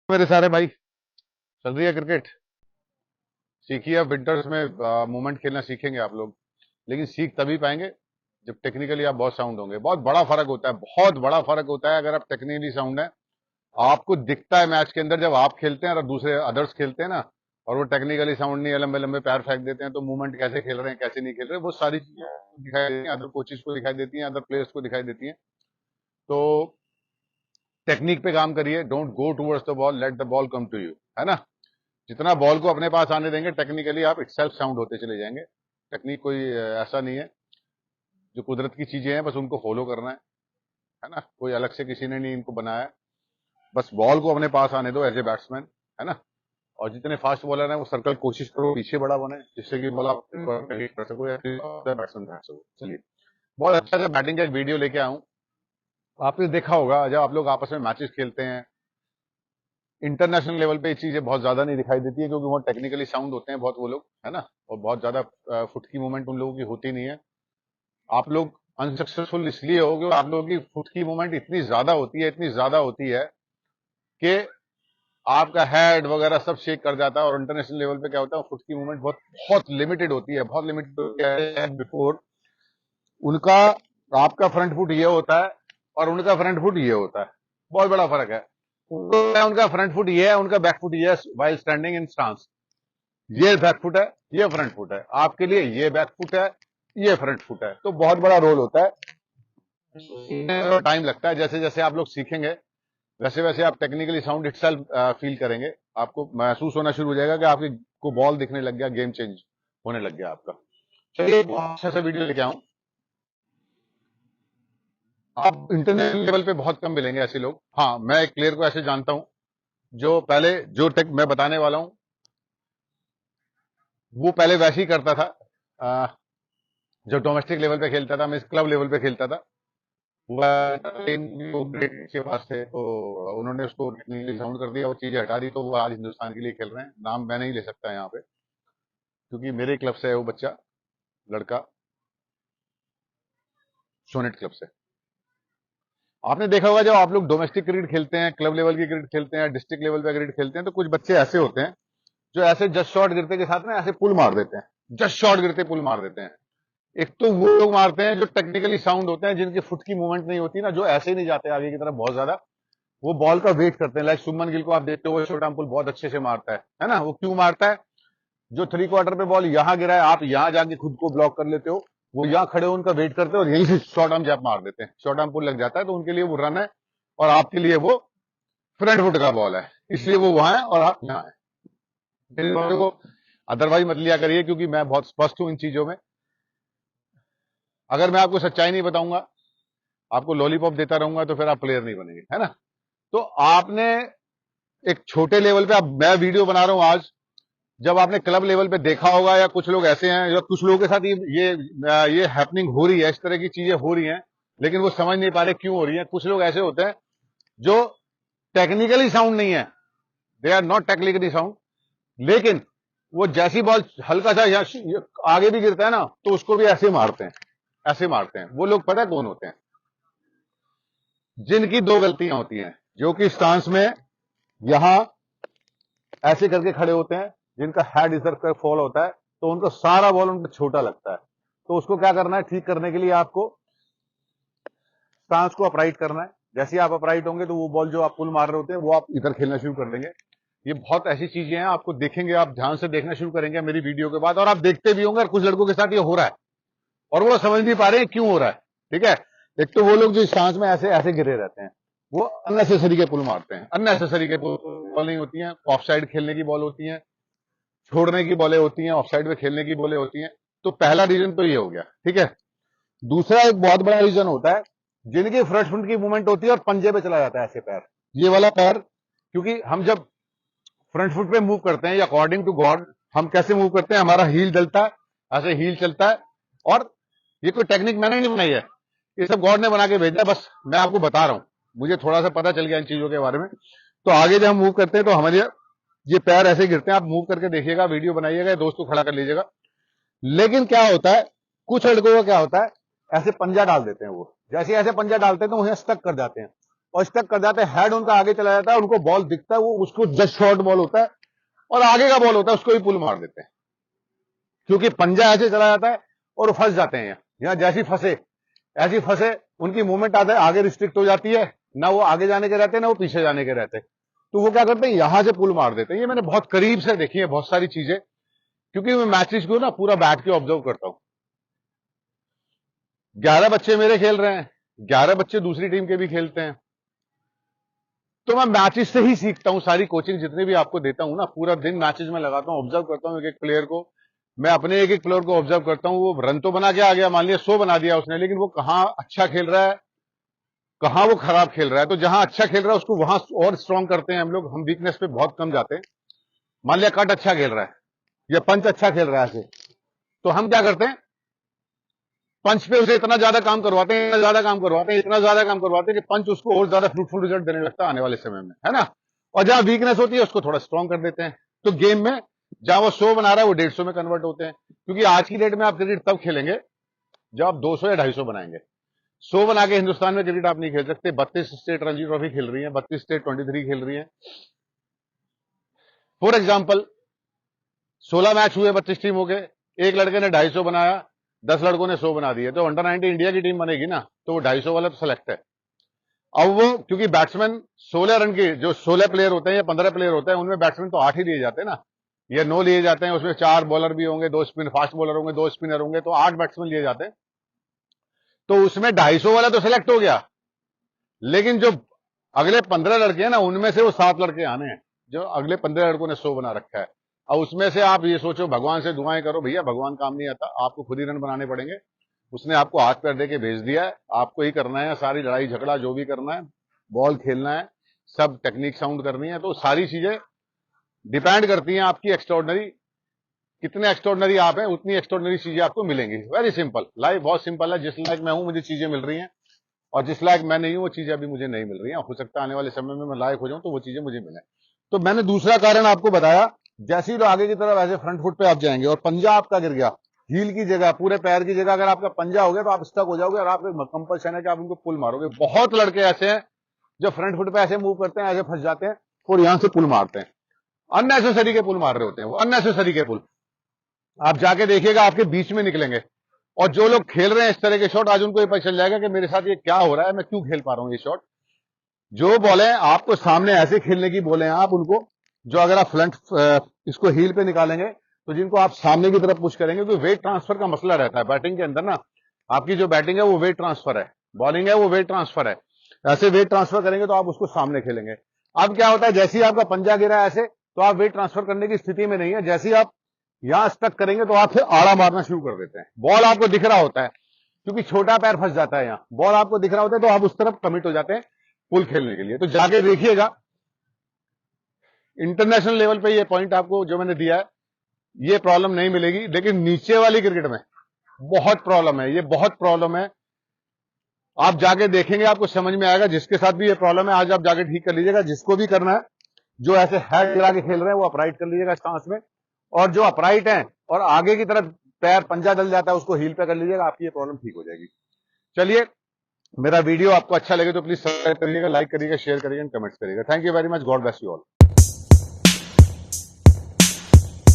मेरे सारे भाई, चल रही है क्रिकेट। सीखिए, अब विंटर्स में मूवमेंट खेलना सीखेंगे आप लोग। लेकिन सीख तभी पाएंगे जब टेक्निकली आप बहुत साउंड होंगे। बहुत बड़ा फर्क होता है, बहुत बड़ा फर्क होता है। अगर आप टेक्निकली साउंड है, आपको दिखता है मैच के अंदर जब आप खेलते हैं और दूसरे अदर्स खेलते हैं ना, और वो टेक्निकली साउंड नहीं है, लंबे लंबे पैर फेंक देते हैं, तो मूवमेंट कैसे खेल रहे हैं कैसे नहीं खेल रहे, वो सारी चीजें दिखाई देती हैं, अदर कोचेस को दिखाई देती हैं, अदर प्लेयर्स को दिखाई देती हैं। तो टेक्निक पे काम करिए, don't go towards the ball, let the ball come to you, है ना। जितना बॉल को अपने पास आने देंगे, टेक्निकली आप इटसेल्फ साउंड होते चले जाएंगे। टेक्निक कोई ऐसा नहीं है, जो कुदरत की चीजें हैं बस उनको फॉलो करना है ना। कोई अलग से किसी ने नहीं इनको बनाया है। बस बॉल को अपने पास आने दो एज ए बैट्समैन, है ना। और जितने फास्ट बॉलर हैं वो सर्कल कोशिश करो पीछे बड़ा बने, जिससे कि बॉल आप हिट कर सको या बैट्समैन कर सको। चलिए, बहुत अच्छा सा बैटिंग का एक वीडियो लेके आऊं। आपने देखा होगा जब आप लोग आपस में मैचेस खेलते हैं, इंटरनेशनल लेवल पे ये चीजें बहुत ज्यादा नहीं दिखाई देती है, क्योंकि बहुत टेक्निकली साउंड होते हैं बहुत वो लोग, है ना। और बहुत ज्यादा फुट की मूवमेंट उन लोगों की होती नहीं है। आप लोग अनसक्सेसफुल इसलिए हो कि आप लोगों की फुट की मूवमेंट इतनी ज्यादा होती है, इतनी ज्यादा होती है कि आपका हेड वगैरह सब शेक कर जाता है। और इंटरनेशनल लेवल पे क्या होता है, फुट की मूवमेंट बहुत बहुत लिमिटेड होती है, बहुत लिमिटेड होती है। बिफोर उनका, आपका फ्रंट फुट ये होता है और उनका फ्रंट फुट ये होता है, बहुत बड़ा फर्क है। उनका फ्रंट फुट ये है, उनका बैक फुट ये है, वाइल स्टैंडिंग इन स्टांस। ये बैक फुट है, ये फ्रंट फुट है। आपके लिए ये बैक फुट है, ये फ्रंट फुट है। तो बहुत बड़ा रोल होता है, टाइम लगता है। जैसे जैसे आप लोग सीखेंगे वैसे वैसे आप टेक्निकली साउंड इटसेल्फ फील करेंगे। आपको महसूस होना शुरू हो जाएगा कि आपकी को बॉल दिखने लग गया, गेम चेंज होने लग गया आपका। चलिए, अच्छा सा वीडियो लेके आऊं। आप इंटरनेशनल लेवल पे बहुत कम मिलेंगे ऐसे लोग। हाँ, मैं एक प्लेयर को ऐसे जानता हूं जो पहले जो टेक मैं बताने वाला हूं, वो पहले वैसे ही करता था। जो डोमेस्टिक लेवल पे खेलता था, मैं क्लब लेवल पे खेलता था। वह के पास थे, तो उन्होंने उसको साउंड कर दिया, वो चीजें हटा दी, तो वो आज हिंदुस्तान के लिए खेल रहे हैं। नाम मैं नहीं ले सकता यहाँ पे, क्योंकि मेरे क्लब से है वो बच्चा, लड़का, सोनेट क्लब से। आपने देखा होगा जब आप लोग डोमेस्टिक क्रिकेट खेलते हैं, क्लब लेवल की क्रिकेट खेलते हैं, डिस्ट्रिक्ट लेवल पे क्रिकेट खेलते हैं, तो कुछ बच्चे ऐसे होते हैं जो ऐसे जस्ट शॉट गिरते के साथ में ऐसे पुल मार देते हैं। जस्ट शॉट गिरते पुल मार देते हैं। एक तो वो लोग मारते हैं जो टेक्निकली साउंड होते हैं, जिनकी फुट की मूवमेंट नहीं होती ना, जो ऐसे ही नहीं जाते आगे की तरफ बहुत ज्यादा। वो बॉल का वेट करते हैं। लाइक शुभमन गिल को आप देखते हो, वो शॉर्ट आर्म पुल बहुत अच्छे से मारता है ना। वो क्यों मारता है? जो 3 क्वार्टर पे बॉल यहां गिरा है, आप यहां जाके खुद को ब्लॉक कर लेते हो, वो यहां खड़े हो, उनका वेट करते हो और यहीं से शॉर्ट आर्म जैप मार देते हैं। शॉर्ट आर्म पुल लग जाता है, तो उनके लिए वो रन है और आपके लिए वो फ्रंट फुट का बॉल है, इसलिए वो वहां है और आप यहां है। इन बातों को अदरवाइज मत लिया करिए, क्योंकि मैं बहुत स्पष्ट हूं इन चीजों में। अगर मैं आपको सच्चाई नहीं बताऊंगा, आपको लॉलीपॉप देता रहूंगा, तो फिर आप प्लेयर नहीं बनेंगे, है ना। तो आपने एक छोटे लेवल पे, अब मैं वीडियो बना रहा हूं आज, जब आपने क्लब लेवल पे देखा होगा, या कुछ लोग ऐसे हैं, या कुछ लोगों के साथ ये हैपनिंग हो रही है, इस तरह की चीजें हो रही हैं, लेकिन वो समझ नहीं पा रहे क्यों हो रही हैं। कुछ लोग ऐसे होते हैं जो टेक्निकली साउंड नहीं है, they are not technically sound, लेकिन वो जैसी बॉल हल्का सा यहाँ आगे भी गिरता है ना, तो उसको भी ऐसे मारते हैं, ऐसे मारते हैं। वो लोग पता है कौन होते हैं? जिनकी दो गलतियां होती हैं, जो कि स्टांस में यहां ऐसे करके खड़े होते हैं, जिनका हेड इधर का फॉल होता है, तो उनको सारा बॉल उनको छोटा लगता है। तो उसको क्या करना है, ठीक करने के लिए आपको स्टांस को अपराइट करना है। जैसे आप अपराइट होंगे, तो वो बॉल जो आप पुल मार रहे होते हैं, वो आप इधर खेलना शुरू कर देंगे। ये बहुत ऐसी चीजें हैं, आपको देखेंगे, आप ध्यान से देखना शुरू करेंगे मेरी वीडियो के बाद, और आप देखते भी होंगे। और कुछ लड़कों के साथ ये हो रहा है और वो समझ नहीं पा रहे हैं क्यों हो रहा है। ठीक है, एक तो वो लोग जो स्टांस में ऐसे ऐसे गिरे रहते हैं, वो अननेसेसरी के पुल मारते हैं। अननेसेसरी के बॉल नहीं होती हैं, ऑफ साइड खेलने की बॉल होती हैं, छोड़ने की बॉलें होती हैं, ऑफ साइड में खेलने की बॉलें होती हैं। तो पहला रीजन तो ये हो गया, ठीक है। दूसरा एक बहुत बड़ा रीजन होता है, जिनकी फ्रंट फुट की मूवमेंट होती है और पंजे पे चला जाता है ऐसे पैर, ये वाला पैर। क्योंकि हम जब फ्रंट फुट पे मूव करते हैं, या अकॉर्डिंग टू गॉड हम कैसे मूव करते हैं, हमारा हील डलता है, ऐसे हील चलता है। और ये कोई टेक्निक मैंने नहीं बनाई है, ये सब गॉड ने बना के भेजा है, बस मैं आपको बता रहा हूं। मुझे थोड़ा सा पता चल गया इन चीजों के बारे में। तो आगे जब हम मूव करते हैं, तो हमारे ये पैर ऐसे गिरते हैं। आप मूव करके देखिएगा, वीडियो बनाइएगा, दोस्त को खड़ा कर लीजिएगा। लेकिन क्या होता है, कुछ लड़कों का क्या होता है, ऐसे पंजा डाल देते हैं। वो जैसे ऐसे पंजा डालते हैं तो उन्हें स्टक कर जाते हैं। और स्टक कर जाते हैं, हेड उनका आगे चला जाता है, उनको बॉल दिखता है, वो उसको जस्ट शॉर्ट बॉल होता है और आगे का बॉल होता है, उसको भी पुल मार देते हैं, क्योंकि पंजा ऐसे चला जाता है और फंस जाते हैं। यहाँ जैसी फंसे ऐसी फंसे, उनकी मूवमेंट आता है आगे रिस्ट्रिक्ट हो जाती है, ना वो आगे जाने के रहते हैं ना वो पीछे जाने के रहते हैं, तो वो क्या करते हैं, यहां से पुल मार देते हैं। ये मैंने बहुत करीब से देखी है बहुत सारी चीजें, क्योंकि मैं मैचेस को ना पूरा बैठ के ऑब्जर्व करता हूं। 11 बच्चे मेरे खेल रहे हैं, 11 बच्चे दूसरी टीम के भी खेलते हैं, तो मैं मैचेस से ही सीखता हूं। सारी कोचिंग जितनी भी आपको देता हूं ना, पूरा दिन मैचेस में लगाता हूं, ऑब्जर्व करता हूं एक एक प्लेयर को। मैं अपने एक एक प्लेयर को ऑब्जर्व करता हूं, वो रन तो बना के आ गया, मान लिया 100 बना दिया उसने, लेकिन वो कहां अच्छा खेल रहा है, कहां वो खराब खेल रहा है। तो जहां अच्छा खेल रहा है उसको वहां और स्ट्रांग करते हैं हम लोग, हम वीकनेस पे बहुत कम जाते हैं। मान लिया कट अच्छा खेल रहा है या पंच अच्छा खेल रहा है ऐसे, तो हम क्या करते हैं, पंच पे उसे इतना ज्यादा काम करवाते हैं, इतना ज्यादा काम करवाते हैं, इतना ज्यादा काम करवाते हैं कि पंच उसको और ज्यादा फ्रूटफुल रिजल्ट देने लगता है आने वाले समय में, है ना। और जहां वीकनेस होती है उसको थोड़ा स्ट्रांग कर देते हैं। तो गेम में जहां वो 100 बना रहा है वो 150 में कन्वर्ट होते हैं, क्योंकि आज की डेट में आप क्रिकेट तब खेलेंगे जब आप 200 या 250 बनाएंगे। 100 बना के हिंदुस्तान में क्रिकेट आप नहीं खेल सकते। 32 स्टेट रणजी ट्रॉफी खेल रही है, 32 स्टेट 23 खेल रही है। फॉर एग्जाम्पल 16 मैच हुए 32 टीमों के, एक लड़के ने 250 बनाया, 10 लड़कों ने 100 बना दिए, तो अंडर 90 इंडिया की टीम बनेगी ना, तो वो 250 वाला तो सेलेक्ट है। अब वो क्योंकि बैट्समैन 16 रन के जो 16 प्लेयर होते हैं या 15 प्लेयर होते हैं, उनमें बैट्समैन तो 8 ही लिए जाते हैं ना, या 9 लिए जाते हैं, उसमें 4 बॉलर भी होंगे, 2 स्पिन फास्ट बॉलर होंगे, 2 स्पिनर होंगे, तो 8 बैट्समैन लिए जाते हैं। तो उसमें 250 वाला तो सिलेक्ट हो गया, लेकिन जो अगले 15 लड़के हैं ना, उनमें से वो 7 लड़के आने हैं, जो अगले 15 लड़कों ने 100 बना रखा है। अब उसमें से आप ये सोचो, भगवान से दुआएं करो, भैया भगवान काम नहीं आता, आपको खुद ही रन बनाने पड़ेंगे। उसने आपको हाथ पैर दे के भेज दिया है, आपको ही करना है, सारी लड़ाई झगड़ा जो भी करना है, बॉल खेलना है, सब टेक्निक साउंड करनी है। तो सारी चीजें डिपेंड करती हैं आपकी एक्स्ट्रॉर्डनरी, कितने एक्स्ट्रॉर्डनरी आप हैं उतनी एक्स्ट्रॉर्डनरी चीजें आपको मिलेंगी। वेरी सिंपल, लाइफ बहुत सिंपल है। जिस लायक मैं हूं मुझे चीजें मिल रही हैं, और जिस लायक मैं नहीं हूं वो चीजें अभी मुझे नहीं मिल रही हैं। हो सकता है आने वाले समय में मैं लायक हो जाऊं तो वो चीजें मुझे मिले। तो मैंने दूसरा कारण आपको बताया, जैसे ही तो आगे की तरफ ऐसे फ्रंट फुट पे आप जाएंगे और पंजा आपका गिर गया, हील की जगह, पूरे पैर की जगह अगर आपका पंजा हो गया तो आप स्टक हो जाओगे और आपको कंपल्सन है कि आप उनको पुल मारोगे। बहुत लड़के ऐसे हैं जो फ्रंट फुट पे ऐसे मूव करते हैं, ऐसे फंस जाते हैं और यहां से पुल मारते हैं, अननेसेसरी के पुल मार रहे होते हैं वो, अननेसेसरी के पुल। आप जाके देखिएगा आपके बीच में निकलेंगे, और जो लोग खेल रहे हैं इस तरह के शॉट, आज उनको ये पता चल जाएगा कि मेरे साथ ये क्या हो रहा है, मैं क्यों खेल पा रहा हूं ये शॉट। जो बॉलें आपको सामने ऐसे खेलने की बोले हैं आप उनको, जो अगर आप फ्रंट इसको हील पे निकालेंगे तो जिनको आप सामने की तरफ पुश करेंगे, क्योंकि वेट ट्रांसफर का मसला रहता है बैटिंग के अंदर ना। आपकी जो बैटिंग है वो वेट ट्रांसफर है, बॉलिंग है वो वेट ट्रांसफर है। ऐसे वेट ट्रांसफर करेंगे तो आप उसको सामने खेलेंगे। अब क्या होता है, जैसे ही आपका पंजा गिरा है ऐसे, तो आप वेट ट्रांसफर करने की स्थिति में नहीं है। जैसे ही आप यहां स्टक करेंगे तो आप फिर आड़ा मारना शुरू कर देते हैं। बॉल आपको दिख रहा होता है, क्योंकि छोटा पैर फंस जाता है, यहां बॉल आपको दिख रहा होता है, तो आप उस तरफ कमिट हो जाते हैं पुल खेलने के लिए। तो जाके देखिएगा इंटरनेशनल लेवल पे ये पॉइंट आपको जो मैंने दिया है, ये प्रॉब्लम नहीं मिलेगी, लेकिन नीचे वाली क्रिकेट में बहुत प्रॉब्लम है, ये बहुत प्रॉब्लम है। आप जाके देखेंगे आपको समझ में आएगा। जिसके साथ भी ये प्रॉब्लम है आज आप जाके ठीक कर लीजिएगा, जिसको भी करना है। जो ऐसे हेड गिरा के खेल रहे हैं वो अपराइट कर लीजिएगा स्टांस में, और जो अपराइट है और आगे की तरफ पैर पंजा डल जाता है उसको हील पे कर लीजिएगा, आपकी ये प्रॉब्लम ठीक हो जाएगी। चलिए, मेरा वीडियो आपको अच्छा लगे तो प्लीज सब्सक्राइब करिएगा, लाइक करिएगा, शेयर करिएगा, कमेंट्स करिएगा। Thank you very much, God bless you all.